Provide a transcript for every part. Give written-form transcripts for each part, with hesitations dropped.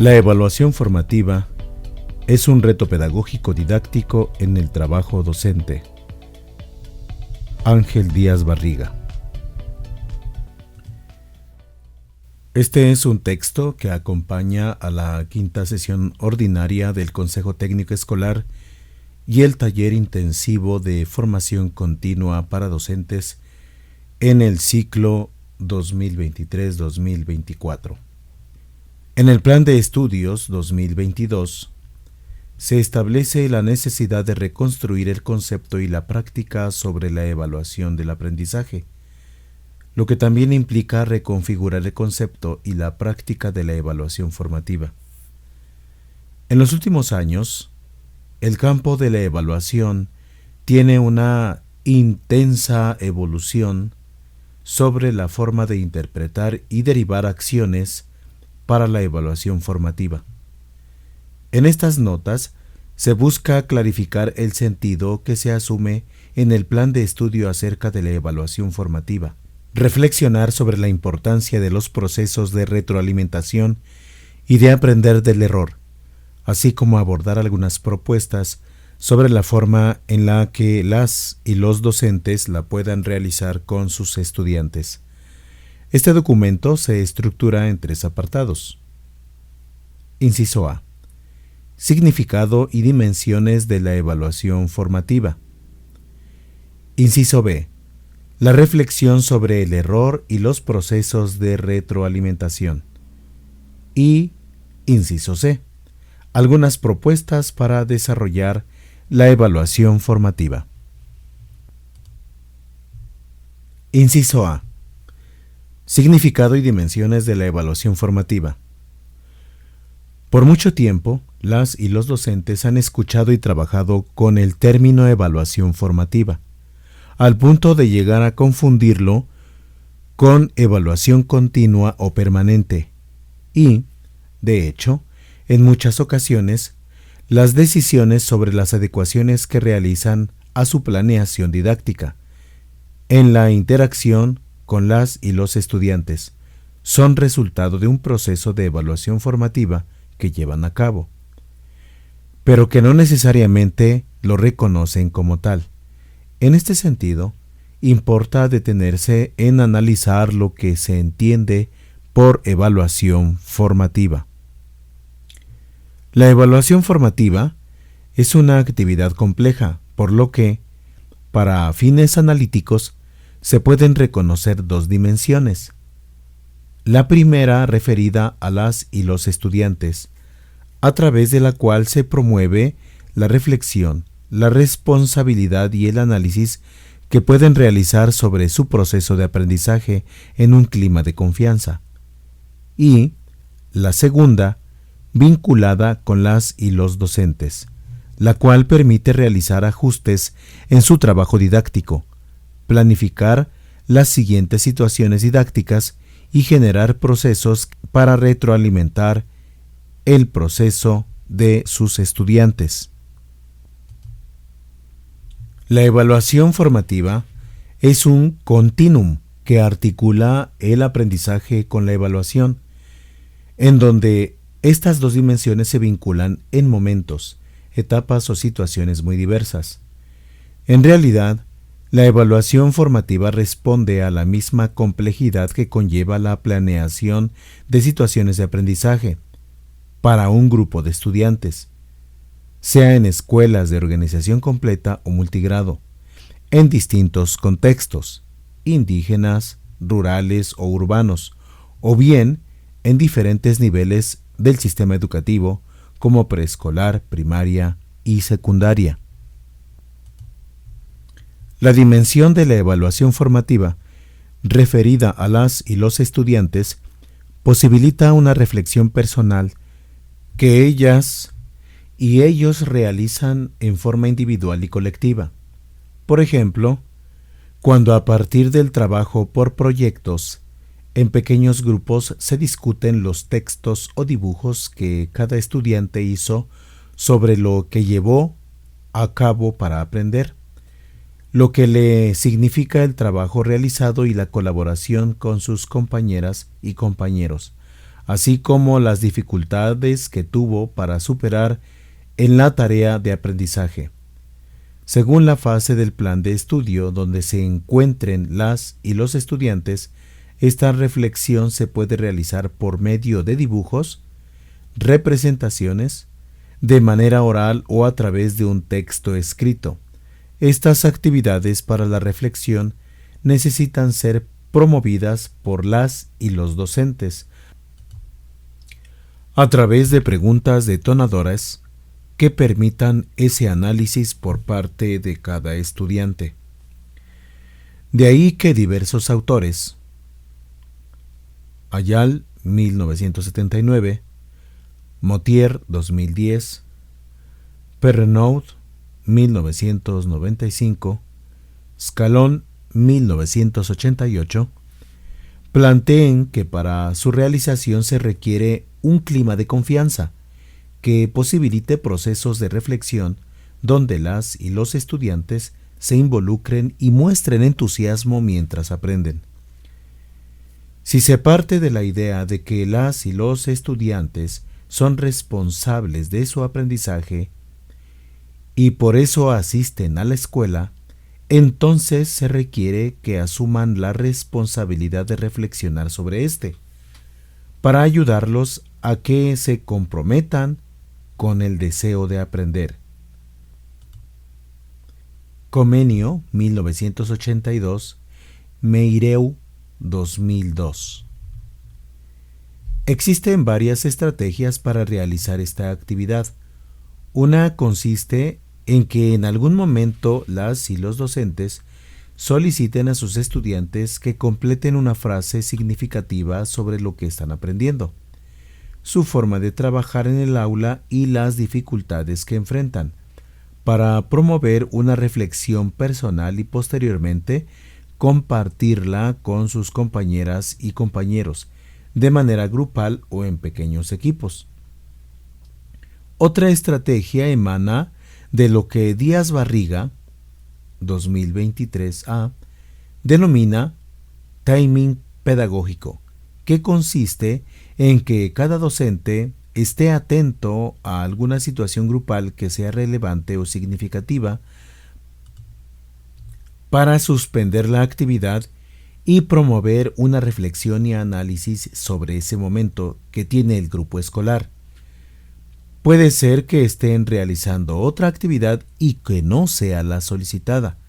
La evaluación formativa es un reto pedagógico didáctico en el trabajo docente. Ángel Díaz Barriga. Este es un texto que acompaña a la quinta sesión ordinaria del Consejo Técnico Escolar y el taller intensivo de formación continua para docentes en el ciclo 2023-2024. En el Plan de Estudios 2022 se establece la necesidad de reconstruir el concepto y la práctica sobre la evaluación del aprendizaje, lo que también implica reconfigurar el concepto y la práctica de la evaluación formativa. En los últimos años, el campo de la evaluación tiene una intensa evolución sobre la forma de interpretar y derivar acciones para la evaluación formativa. En estas notas se busca clarificar el sentido que se asume en el plan de estudio acerca de la evaluación formativa, reflexionar sobre la importancia de los procesos de retroalimentación y de aprender del error, así como abordar algunas propuestas sobre la forma en la que las y los docentes la puedan realizar con sus estudiantes. Este documento se estructura en 3 apartados. Inciso A. Significado y dimensiones de la evaluación formativa. Inciso B. La reflexión sobre el error y los procesos de retroalimentación. Y, inciso C. Algunas propuestas para desarrollar la evaluación formativa. Inciso A. Significado y dimensiones de la evaluación formativa. Por mucho tiempo, las y los docentes han escuchado y trabajado con el término evaluación formativa, al punto de llegar a confundirlo con evaluación continua o permanente. Y, de hecho, en muchas ocasiones, las decisiones sobre las adecuaciones que realizan a su planeación didáctica, en la interacción con las y los estudiantes, son resultado de un proceso de evaluación formativa que llevan a cabo, pero que no necesariamente lo reconocen como tal. En este sentido, importa detenerse en analizar lo que se entiende por evaluación formativa. La evaluación formativa es una actividad compleja, por lo que, para fines analíticos, se pueden reconocer 2 dimensiones. La primera referida a las y los estudiantes, a través de la cual se promueve la reflexión, la responsabilidad y el análisis que pueden realizar sobre su proceso de aprendizaje en un clima de confianza. Y la segunda, vinculada con las y los docentes, la cual permite realizar ajustes en su trabajo didáctico, planificar las siguientes situaciones didácticas y generar procesos para retroalimentar el proceso de sus estudiantes. La evaluación formativa es un continuum que articula el aprendizaje con la evaluación, en donde estas 2 dimensiones se vinculan en momentos, etapas o situaciones muy diversas. En realidad, la evaluación formativa responde a la misma complejidad que conlleva la planeación de situaciones de aprendizaje para un grupo de estudiantes, sea en escuelas de organización completa o multigrado, en distintos contextos, indígenas, rurales o urbanos, o bien en diferentes niveles del sistema educativo como preescolar, primaria y secundaria. La dimensión de la evaluación formativa, referida a las y los estudiantes, posibilita una reflexión personal que ellas y ellos realizan en forma individual y colectiva. Por ejemplo, cuando a partir del trabajo por proyectos, en pequeños grupos se discuten los textos o dibujos que cada estudiante hizo sobre lo que llevó a cabo para aprender, lo que le significa el trabajo realizado y la colaboración con sus compañeras y compañeros, así como las dificultades que tuvo para superar en la tarea de aprendizaje. Según la fase del plan de estudio donde se encuentren las y los estudiantes, esta reflexión se puede realizar por medio de dibujos, representaciones, de manera oral o a través de un texto escrito. Estas actividades para la reflexión necesitan ser promovidas por las y los docentes a través de preguntas detonadoras que permitan ese análisis por parte de cada estudiante. De ahí que diversos autores, Ayal 1979, Motier 2010, Perrenaud 1995, Scalón 1988, planteen que para su realización se requiere un clima de confianza que posibilite procesos de reflexión donde las y los estudiantes se involucren y muestren entusiasmo mientras aprenden. Si se parte de la idea de que las y los estudiantes son responsables de su aprendizaje y por eso asisten a la escuela, entonces se requiere que asuman la responsabilidad de reflexionar sobre este, para ayudarlos a que se comprometan con el deseo de aprender. Comenio 1982, Meireu 2002. Existen varias estrategias para realizar esta actividad. Una consiste en que en algún momento las y los docentes soliciten a sus estudiantes que completen una frase significativa sobre lo que están aprendiendo, su forma de trabajar en el aula y las dificultades que enfrentan, para promover una reflexión personal y posteriormente compartirla con sus compañeras y compañeros, de manera grupal o en pequeños equipos. Otra estrategia emana de lo que Díaz Barriga, 2023a, denomina timing pedagógico, que consiste en que cada docente esté atento a alguna situación grupal que sea relevante o significativa para suspender la actividad y promover una reflexión y análisis sobre ese momento que tiene el grupo escolar. Puede ser que estén realizando otra actividad y que no sea la solicitada,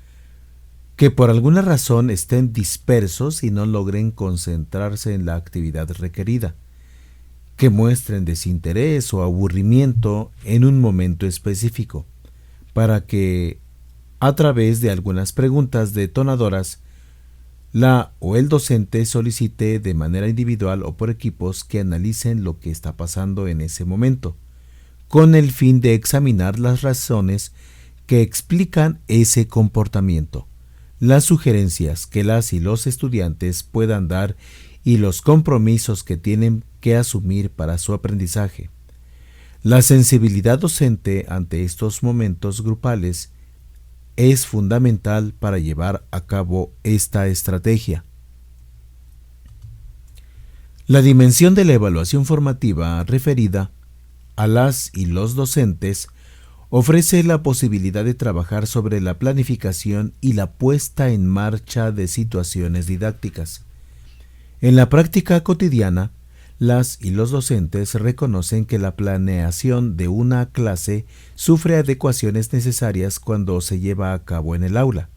que por alguna razón estén dispersos y no logren concentrarse en la actividad requerida, que muestren desinterés o aburrimiento en un momento específico, para que, a través de algunas preguntas detonadoras, la o el docente solicite de manera individual o por equipos que analicen lo que está pasando en ese momento, con el fin de examinar las razones que explican ese comportamiento, las sugerencias que las y los estudiantes puedan dar y los compromisos que tienen que asumir para su aprendizaje. La sensibilidad docente ante estos momentos grupales es fundamental para llevar a cabo esta estrategia. La dimensión de la evaluación formativa referida a las y los docentes ofrece la posibilidad de trabajar sobre la planificación y la puesta en marcha de situaciones didácticas. En la práctica cotidiana, las y los docentes reconocen que la planeación de una clase sufre adecuaciones necesarias cuando se lleva a cabo en el aula.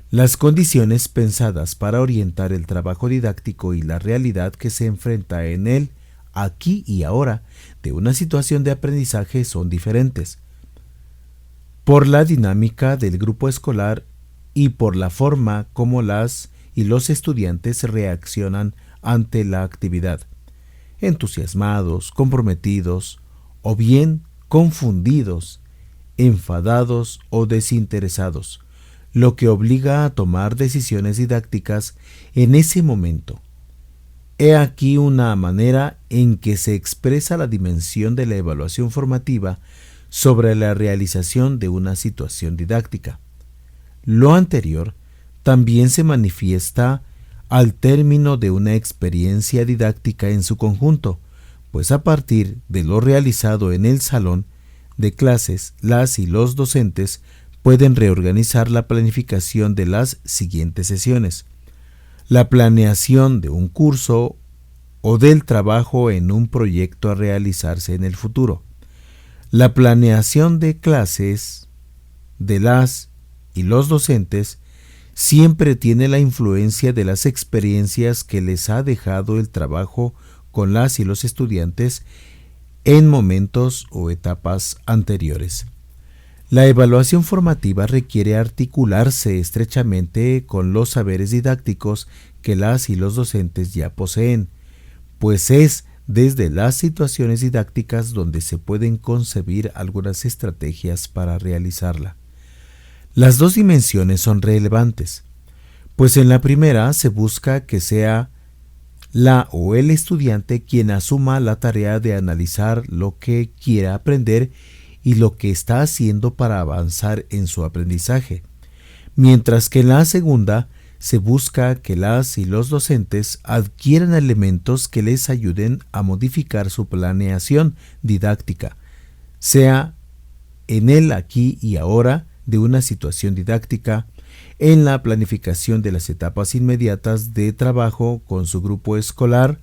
Las condiciones pensadas para orientar el trabajo didáctico y la realidad que se enfrenta en él, aquí y ahora, de una situación de aprendizaje son diferentes, por la dinámica del grupo escolar y por la forma como las y los estudiantes reaccionan ante la actividad, entusiasmados, comprometidos o bien confundidos, enfadados o desinteresados, lo que obliga a tomar decisiones didácticas en ese momento. He aquí una manera en que se expresa la dimensión de la evaluación formativa sobre la realización de una situación didáctica. Lo anterior también se manifiesta al término de una experiencia didáctica en su conjunto, pues a partir de lo realizado en el salón de clases, las y los docentes pueden reorganizar la planificación de las siguientes sesiones: la planeación de un curso o del trabajo en un proyecto a realizarse en el futuro. La planeación de clases de las y los docentes siempre tiene la influencia de las experiencias que les ha dejado el trabajo con las y los estudiantes en momentos o etapas anteriores. La evaluación formativa requiere articularse estrechamente con los saberes didácticos que las y los docentes ya poseen, pues es desde las situaciones didácticas donde se pueden concebir algunas estrategias para realizarla. Las dos dimensiones son relevantes, pues en la primera se busca que sea la o el estudiante quien asuma la tarea de analizar lo que quiera aprender y lo que está haciendo para avanzar en su aprendizaje, mientras que en la segunda se busca que las y los docentes adquieran elementos que les ayuden a modificar su planeación didáctica, sea en el aquí y ahora de una situación didáctica, en la planificación de las etapas inmediatas de trabajo con su grupo escolar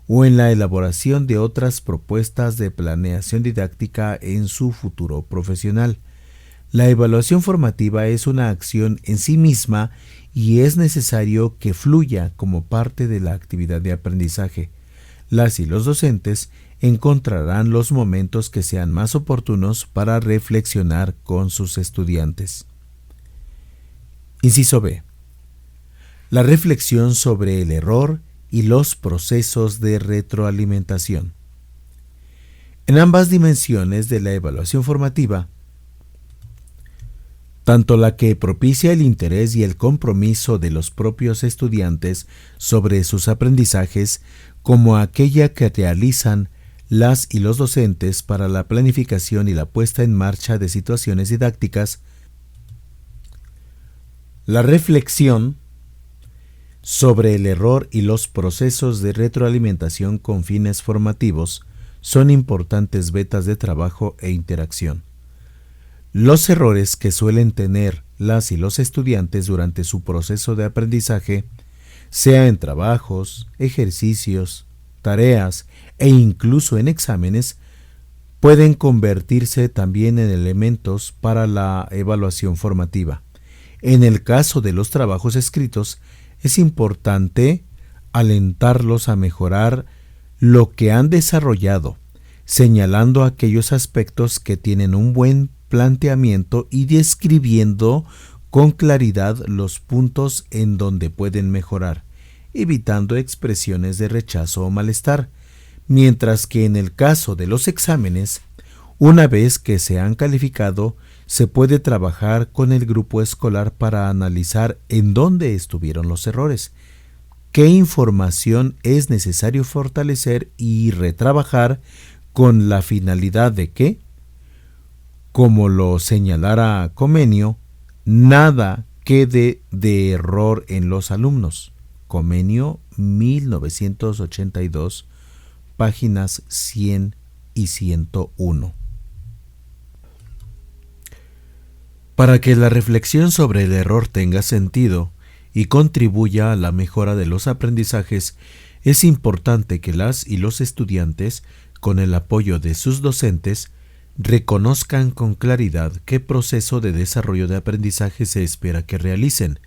o en la elaboración de otras propuestas de planeación didáctica en su futuro profesional. La evaluación formativa es una acción en sí misma y es necesario que fluya como parte de la actividad de aprendizaje. Las y los docentes encontrarán los momentos que sean más oportunos para reflexionar con sus estudiantes. Inciso B. La reflexión sobre el error y los procesos de retroalimentación. En ambas dimensiones de la evaluación formativa, tanto la que propicia el interés y el compromiso de los propios estudiantes sobre sus aprendizajes, como aquella que realizan las y los docentes para la planificación y la puesta en marcha de situaciones didácticas, la reflexión sobre el error y los procesos de retroalimentación con fines formativos son importantes vetas de trabajo e interacción. Los errores que suelen tener las y los estudiantes durante su proceso de aprendizaje, sea en trabajos, ejercicios, tareas e incluso en exámenes, pueden convertirse también en elementos para la evaluación formativa. En el caso de los trabajos escritos, es importante alentarlos a mejorar lo que han desarrollado, señalando aquellos aspectos que tienen un buen planteamiento y describiendo con claridad los puntos en donde pueden mejorar, evitando expresiones de rechazo o malestar, mientras que en el caso de los exámenes, una vez que se han calificado, se puede trabajar con el grupo escolar para analizar en dónde estuvieron los errores, qué información es necesario fortalecer y retrabajar con la finalidad de que, como lo señalara Comenio, nada quede de error en los alumnos. Comenio 1982, páginas 100 y 101. Para que la reflexión sobre el error tenga sentido y contribuya a la mejora de los aprendizajes, es importante que las y los estudiantes, con el apoyo de sus docentes, reconozcan con claridad qué proceso de desarrollo de aprendizaje se espera que realicen,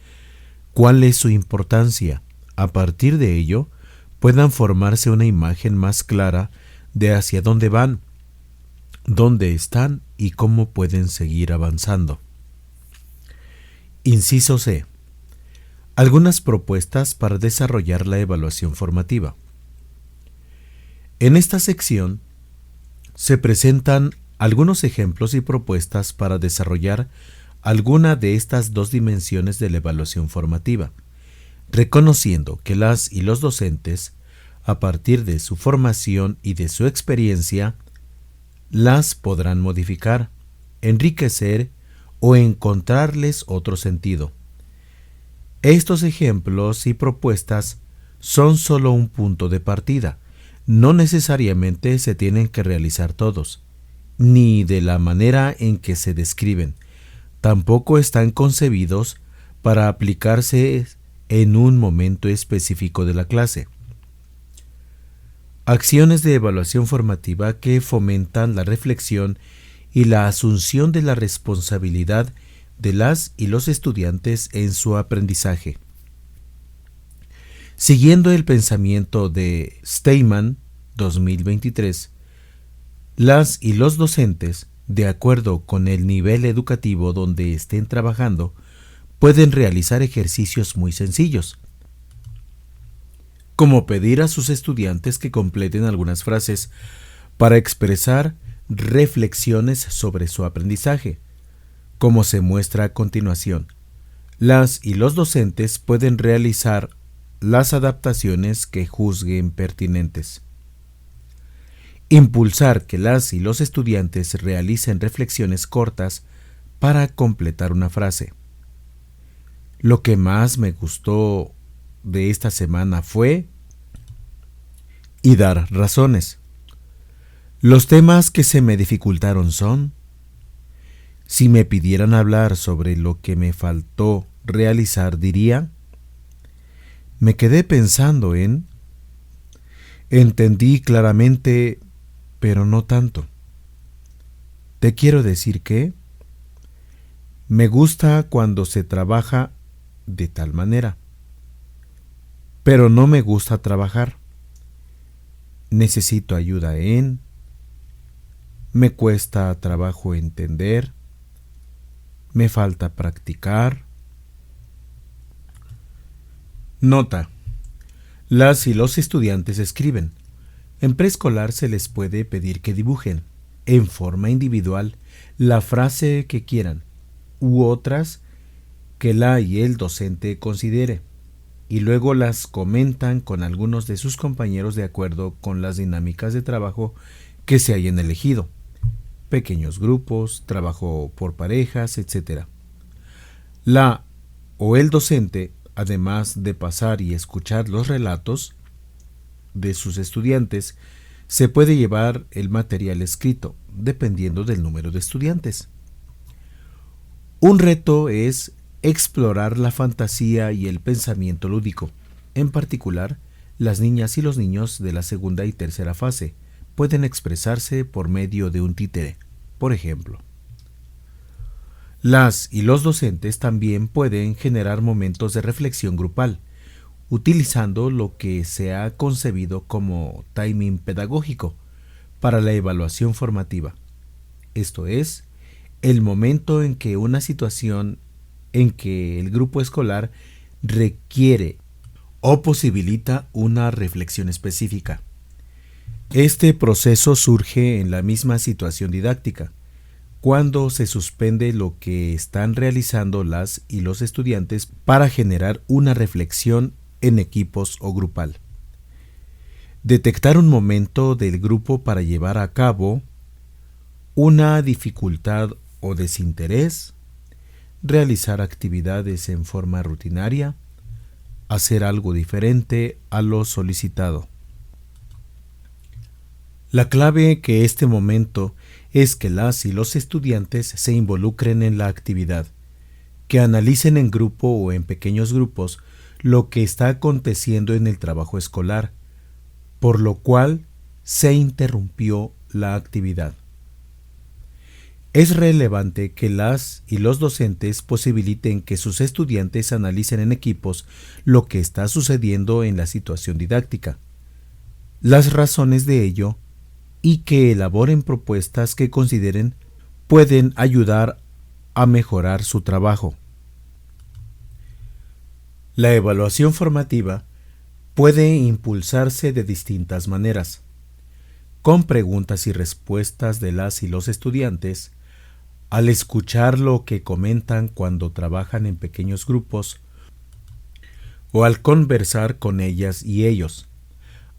cuál es su importancia. A partir de ello, puedan formarse una imagen más clara de hacia dónde van, dónde están y cómo pueden seguir avanzando. Inciso C. Algunas propuestas para desarrollar la evaluación formativa. En esta sección se presentan algunos ejemplos y propuestas para desarrollar alguna de estas dos dimensiones de la evaluación formativa, reconociendo que las y los docentes, a partir de su formación y de su experiencia, las podrán modificar, enriquecer o encontrarles otro sentido. Estos ejemplos y propuestas son solo un punto de partida. no necesariamente se tienen que realizar todos, ni de la manera en que se describen. Tampoco están concebidos para aplicarse en un momento específico de la clase. Acciones de evaluación formativa que fomentan la reflexión y la asunción de la responsabilidad de las y los estudiantes en su aprendizaje. Siguiendo el pensamiento de Steinman, 2023, las y los docentes, de acuerdo con el nivel educativo donde estén trabajando, pueden realizar ejercicios muy sencillos, como pedir a sus estudiantes que completen algunas frases para expresar reflexiones sobre su aprendizaje, como se muestra a continuación. Las y los docentes pueden realizar las adaptaciones que juzguen pertinentes. Impulsar que las y los estudiantes realicen reflexiones cortas para completar una frase. Lo que más me gustó de esta semana fue y dar razones. Los temas que se me dificultaron son: si me pidieran hablar sobre lo que me faltó realizar, diría: me quedé pensando en, entendí claramente, pero no tanto. Te quiero decir que me gusta cuando se trabaja de tal manera, pero no me gusta trabajar. Necesito ayuda en, me cuesta trabajo entender, me falta practicar. Nota: las y los estudiantes escriben. En preescolar se les puede pedir que dibujen, en forma individual, la frase que quieran, u otras que la y el docente considere, y luego las comentan con algunos de sus compañeros de acuerdo con las dinámicas de trabajo que se hayan elegido: pequeños grupos, trabajo por parejas, etc. La o el docente, además de pasar y escuchar los relatos de sus estudiantes, se puede llevar el material escrito, dependiendo del número de estudiantes. Un reto es explorar la fantasía y el pensamiento lúdico. En particular, las niñas y los niños de la segunda y tercera fase pueden expresarse por medio de un títere, por ejemplo. Las y los docentes también pueden generar momentos de reflexión grupal, utilizando lo que se ha concebido como timing pedagógico para la evaluación formativa. Esto es, el momento en que una situación en que el grupo escolar requiere o posibilita una reflexión específica. Este proceso surge en la misma situación didáctica, cuando se suspende lo que están realizando las y los estudiantes para generar una reflexión en equipos o grupal. Detectar un momento del grupo para llevar a cabo una dificultad o desinterés, realizar actividades en forma rutinaria, hacer algo diferente a lo solicitado. La clave que este momento es que las y los estudiantes se involucren en la actividad, que analicen en grupo o en pequeños grupos lo que está aconteciendo en el trabajo escolar, por lo cual se interrumpió la actividad. Es relevante que las y los docentes posibiliten que sus estudiantes analicen en equipos lo que está sucediendo en la situación didáctica, las razones de ello, y que elaboren propuestas que consideren pueden ayudar a mejorar su trabajo. La evaluación formativa puede impulsarse de distintas maneras: con preguntas y respuestas de las y los estudiantes, al escuchar lo que comentan cuando trabajan en pequeños grupos, o al conversar con ellas y ellos,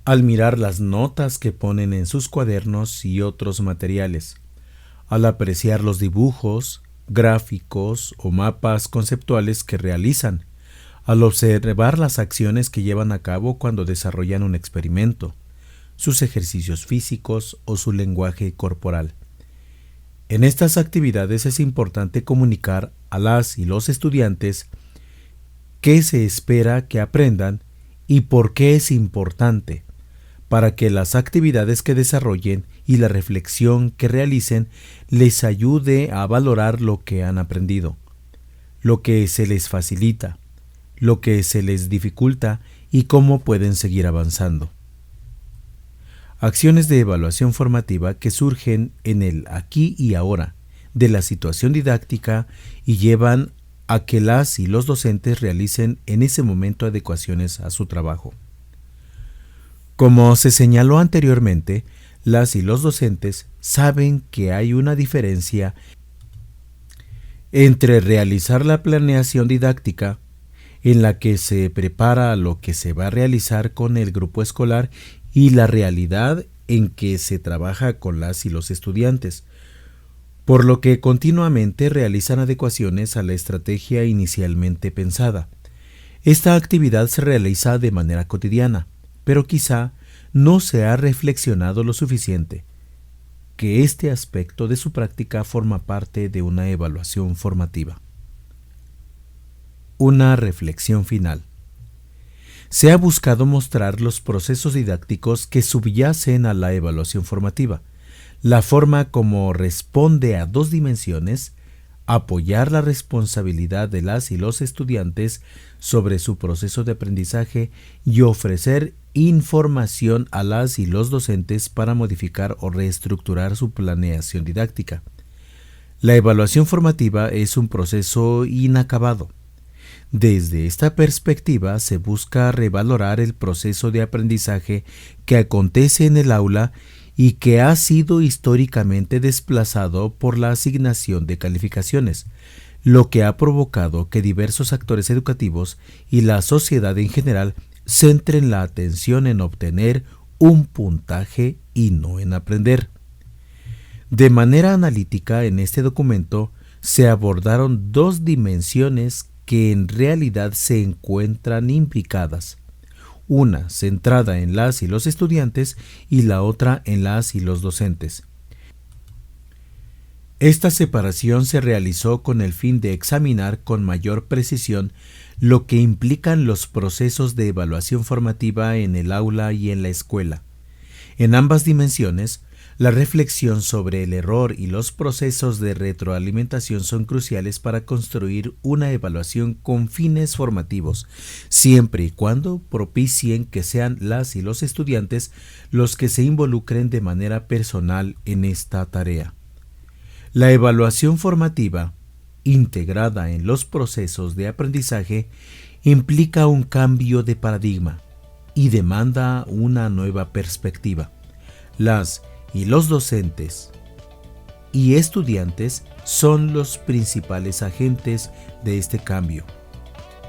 al mirar las notas que ponen en sus cuadernos y otros materiales, al apreciar los dibujos, gráficos o mapas conceptuales que realizan, al observar las acciones que llevan a cabo cuando desarrollan un experimento, sus ejercicios físicos o su lenguaje corporal. En estas actividades es importante comunicar a las y los estudiantes qué se espera que aprendan y por qué es importante, para que las actividades que desarrollen y la reflexión que realicen les ayude a valorar lo que han aprendido, lo que se les facilita, lo que se les dificulta y cómo pueden seguir avanzando. Acciones de evaluación formativa que surgen en el aquí y ahora de la situación didáctica y llevan a que las y los docentes realicen en ese momento adecuaciones a su trabajo. Como se señaló anteriormente, las y los docentes saben que hay una diferencia entre realizar la planeación didáctica, en la que se prepara lo que se va a realizar con el grupo escolar, y la realidad en que se trabaja con las y los estudiantes, por lo que continuamente realizan adecuaciones a la estrategia inicialmente pensada. Esta actividad se realiza de manera cotidiana, pero quizá no se ha reflexionado lo suficiente que este aspecto de su práctica forma parte de una evaluación formativa. Una reflexión final. Se ha buscado mostrar los procesos didácticos que subyacen a la evaluación formativa, la forma como responde a dos dimensiones: apoyar la responsabilidad de las y los estudiantes sobre su proceso de aprendizaje y ofrecer información a las y los docentes para modificar o reestructurar su planeación didáctica. La evaluación formativa es un proceso inacabado. Desde esta perspectiva se busca revalorar el proceso de aprendizaje que acontece en el aula y que ha sido históricamente desplazado por la asignación de calificaciones, lo que ha provocado que diversos actores educativos y la sociedad en general centren la atención en obtener un puntaje y no en aprender. De manera analítica, en este documento se abordaron dos dimensiones que en realidad se encuentran imbricadas, una centrada en las y los estudiantes y la otra en las y los docentes. Esta separación se realizó con el fin de examinar con mayor precisión lo que implican los procesos de evaluación formativa en el aula y en la escuela. En ambas dimensiones, la reflexión sobre el error y los procesos de retroalimentación son cruciales para construir una evaluación con fines formativos, siempre y cuando propicien que sean las y los estudiantes los que se involucren de manera personal en esta tarea. La evaluación formativa, integrada en los procesos de aprendizaje, implica un cambio de paradigma y demanda una nueva perspectiva. Las y los docentes y estudiantes son los principales agentes de este cambio.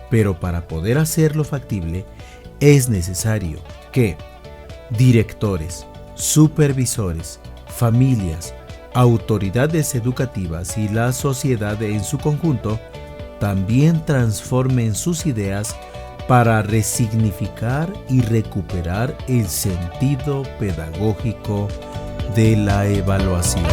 Pero para poder hacerlo factible, es necesario que directores, supervisores, familias, autoridades educativas y la sociedad en su conjunto también transformen sus ideas para resignificar y recuperar el sentido pedagógico de la evaluación.